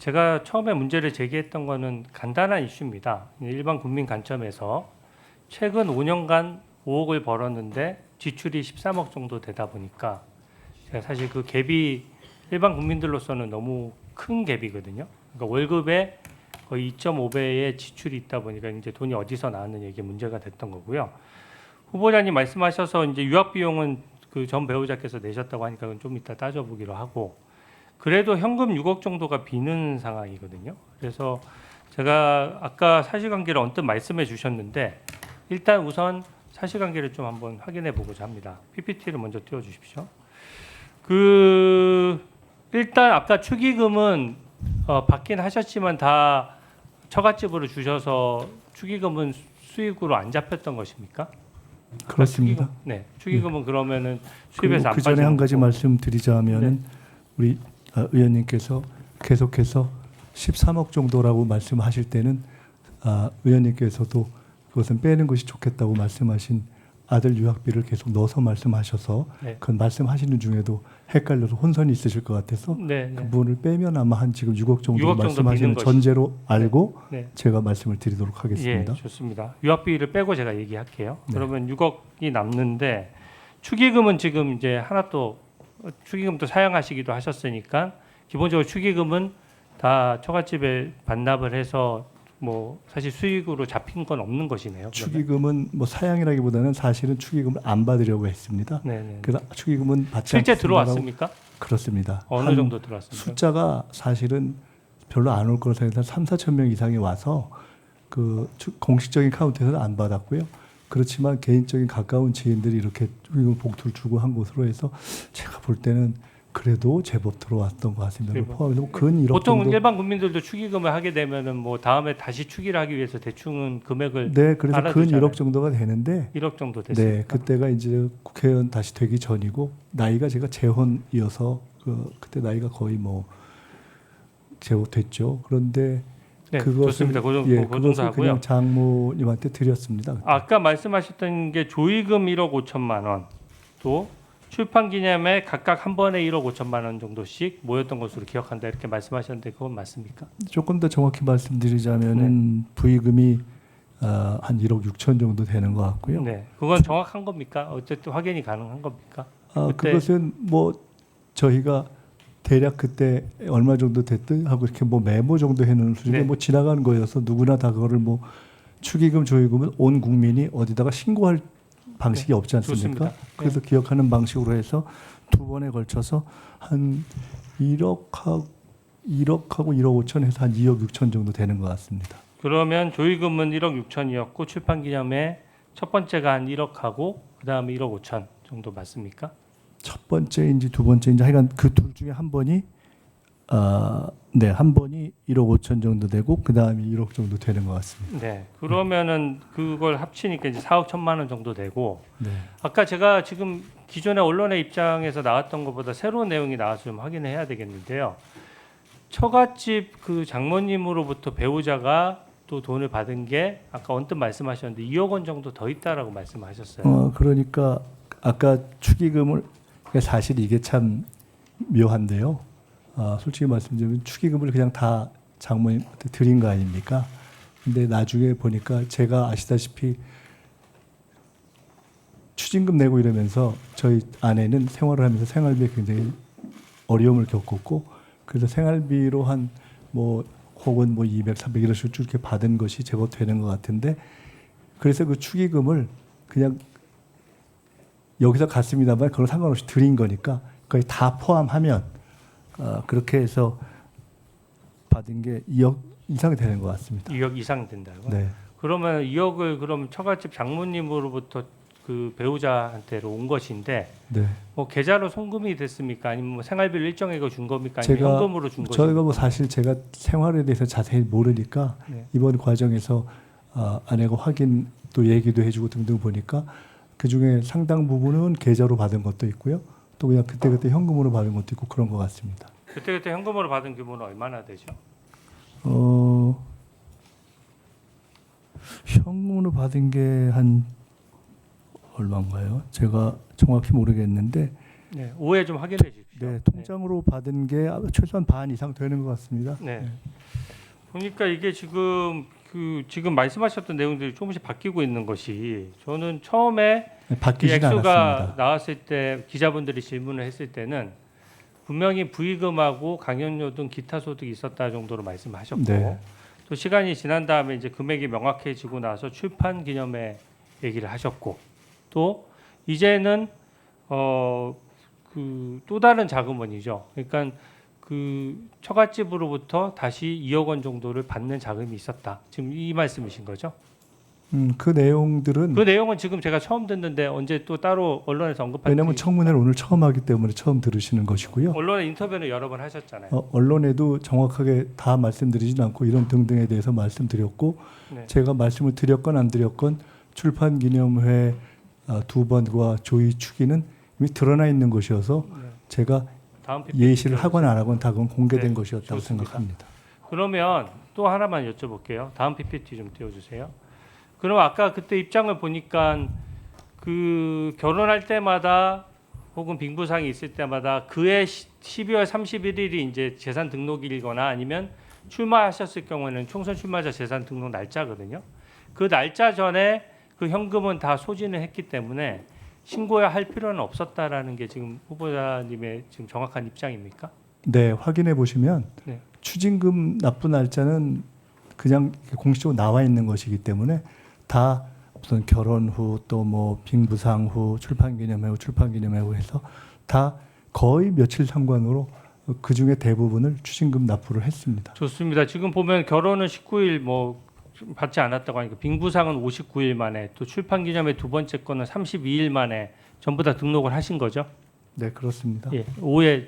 제가 처음에 문제를 제기했던 거는 간단한 이슈입니다. 일반 국민 관점에서 최근 5년간 5억을 벌었는데 지출이 13억 정도 되다 보니까 제가 사실 그 갭이 일반 국민들로서는 너무 큰 갭이거든요. 그러니까 월급에 거의 2.5배의 지출이 있다 보니까 이제 돈이 어디서 나왔느냐 이게 문제가 됐던 거고요. 후보자님 말씀하셔서 이제 유학 비용은 그 전 배우자께서 내셨다고 하니까 그건 좀 이따 따져보기로 하고, 그래도 현금 6억 정도가 비는 상황이거든요. 그래서 제가 아까 사실관계를 언뜻 말씀해 주셨는데 일단 우선 사실관계를 좀 한번 확인해 보고자 합니다. PPT를 먼저 띄워 주십시오. 일단 아까 축의금은 받긴 하셨지만 다 처갓집으로 주셔서 축의금은 수익으로 안 잡혔던 것입니까? 그렇습니다. 네, 축의금은 그러면은 수입에서 안 그 전에 한 가지 거고. 말씀드리자면은 우리 의원님께서 계속해서 13억 정도라고 말씀하실 때는 의원님께서도 그것은 빼는 것이 좋겠다고 말씀하신 아들 유학비를 계속 넣어서 말씀하셔서 그 말씀하시는 중에도 헷갈려서 혼선이 있으실 것 같아서 그 부분을 빼면 아마 한 지금 6억 정도 6억 정도 말씀하시는 비는 전제로 알고 네. 제가 말씀을 드리도록 하겠습니다. 예, 좋습니다. 유학비를 빼고 제가 얘기할게요. 그러면 6억이 남는데 축의금은 지금 이제 하나 또 축의금도 사용하시기도 하셨으니까 기본적으로 축의금은 다 처갓집에 반납을 해서 뭐 사실 수익으로 잡힌 건 없는 것이네요. 축의금은 뭐 사양이라기보다는 사실은 축의금을 안 받으려고 했습니다. 네네. 그래서 축의금은 받지 실제 않습니다라고. 들어왔습니까? 그렇습니다. 어느 정도 들어왔습니까? 숫자가 사실은 별로 안 올 거로 생각해서 3-4천 명 이상이 와서 그 공식적인 카운트에서는 안 받았고요. 그렇지만 개인적인 가까운 지인들이 이렇게 축의금 봉투를 주고 한 곳으로 해서 제가 볼 때는 그래도 제법 들어왔던 것 같습니다. 포함해서 근 1억 보통 정도. 일반 국민들도 축의금을 하게 되면은 뭐 다음에 다시 축의를 하기 위해서 대충은 금액을 네, 그래서 근 알아두잖아요. 1억 정도가 되는데 1억 정도 됐습니다. 네, 그때가 이제 국회의원 다시 되기 전이고 나이가 제가 재혼이어서 그때 나이가 거의 뭐 제법됐죠. 그런데 네, 그것을 좋습니다. 그 그것을 정도 하고요. 그냥 장모님한테 드렸습니다. 그때. 아까 말씀하셨던 게 조의금 1억 5천만 원, 또 출판 기념에 각각 한 번에 1억 5천만 원 정도씩 모였던 것으로 기억한다 이렇게 말씀하셨는데 그건 맞습니까? 조금 더 정확히 말씀드리자면은 부의금이 한 1억 6천 정도 되는 것 같고요. 네, 그건 정확한 겁니까? 어쨌든 확인이 가능한 겁니까? 그때- 그것은 뭐 저희가 대략 그때 얼마 정도 됐든 하고 이렇게 뭐 메모 정도 해놓은 수준에 네. 뭐 지나가는 거여서 누구나 다 그거를 뭐 축의금 조의금은 온 국민이 어디다가 신고할 방식이 없지 않습니까? 좋습니다. 그래서 기억하는 방식으로 해서 두 번에 걸쳐서 한 1억하고 1억 5천 해서 한 2억 6천 정도 되는 것 같습니다. 그러면 조의금은 1억 6천이었고 출판 기념에 첫 번째가 한 1억하고 그다음에 1억 5천 정도 맞습니까? 첫 번째인지 두 번째인지 하여간 그 둘 중에 한 번이 한 번이 1억 5천 정도 되고 그 다음에 1억 정도 되는 것 같습니다. 네. 그러면은 그걸 합치니까 이제 4억 1천만 원 정도 되고 네. 아까 제가 지금 기존의 언론의 입장에서 나왔던 것보다 새로운 내용이 나와서 좀 확인해야 되겠는데요. 처갓집 그 장모님으로부터 배우자가 또 돈을 받은 게 아까 언뜻 말씀하셨는데 2억 원 정도 더 있다라고 말씀하셨어요. 그러니까 아까 축의금을 사실 이게 참 묘한데요. 솔직히 말씀드리면 축의금을 그냥 다 장모님한테 드린 거 아닙니까? 근데 나중에 보니까 제가 아시다시피 추징금 내고 이러면서 저희 아내는 생활을 하면서 생활비에 굉장히 어려움을 겪었고 그래서 생활비로 한 뭐 혹은 뭐 200, 300 이런 식으로 쭉 이렇게 받은 것이 제법 되는 것 같은데 그래서 그 축의금을 그냥 여기서 갔습니다만 그걸 상관없이 드린 거니까 거의 다 포함하면 그렇게 해서 받은 게 2억 이상이 되는 것 같습니다. 2억 이상 된다고. 네. 그러면 2억을 그럼 처갓집 장모님으로부터 그 배우자한테로 온 것인데 네. 뭐 계좌로 송금이 됐습니까? 아니면 뭐 생활비를 일정액을 준 겁니까? 아니면 제가 현금으로 준 것입니까? 저희가 뭐 사실 제가 생활에 대해서 자세히 모르니까 네. 이번 과정에서 아내가 확인 또 얘기도 해주고 등등 보니까 그 중에 상당 부분은 계좌로 받은 것도 있고요. 또 그냥 그때그때 현금으로 받은 것도 있고 그런 것 같습니다. 그때 현금으로 받은 규모는 얼마나 되죠? 현금으로 받은 게 한 얼마인가요? 제가 정확히 모르겠는데 네, 오해 좀 확인해 주십시오. 네, 통장으로 받은 게 최소한 반 이상 되는 것 같습니다. 네. 보니까 이게 지금 말씀하셨던 내용들이 조금씩 바뀌고 있는 것이 저는 처음에 네, 이 바뀌지는 액수가 않았습니다. 나왔을 때 기자분들이 질문을 했을 때는 분명히 부의금하고 강연료 등 기타 소득이 있었다 정도로 말씀하셨고 네. 또 시간이 지난 다음에 이제 금액이 명확해지고 나서 출판 기념회 얘기를 하셨고 또 이제는 그 또 다른 자금원이죠. 그러니까 그 처갓집으로부터 다시 2억 원 정도를 받는 자금이 있었다. 지금 이 말씀이신 거죠? 그 내용들은 그 내용은 지금 제가 처음 듣는데 언제 또 따로 언론에서 언급할 왜냐하면 수 청문회를 오늘 처음 하기 때문에 처음 들으시는 것이고요. 언론에 인터뷰는 여러 번 하셨잖아요. 언론에도 정확하게 다 말씀드리진 않고 이런 등등에 대해서 말씀드렸고 네. 제가 말씀을 드렸건 안 드렸건 출판 기념회 2번과 조의 추기는 이미 드러나 있는 것이어서 네. 제가 다음 PPT 예시를 하건 안 하건 다 그건 공개된 네, 것이었다고 좋습니다. 생각합니다. 그러면 또 하나만 여쭤볼게요. 다음 PPT 좀 띄워주세요. 그럼 아까 그때 입장을 보니까 그 결혼할 때마다 혹은 빙부상이 있을 때마다 그해 12월 31일이 이제 재산 등록일이거나 아니면 출마하셨을 경우에는 총선 출마자 재산 등록 날짜거든요. 그 날짜 전에 그 현금은 다 소진을 했기 때문에 신고해야 할 필요는 없었다라는 게 지금 후보자님의 지금 정확한 입장입니까? 네, 확인해 보시면 네. 추징금 납부 날짜는 그냥 공식적으로 나와 있는 것이기 때문에 다 무슨 결혼 후 또 뭐 빙부상 후 출판기념회 후 출판기념회 후 해서 다 거의 며칠 상관으로 그 중에 대부분을 추징금 납부를 했습니다. 좋습니다. 지금 보면 결혼은 19일 뭐 받지 않았다고 하니까 빙부상은 59일 만에 또 출판기념회 두 번째 거는 32일 만에 전부 다 등록을 하신 거죠? 네, 그렇습니다. 예, 오해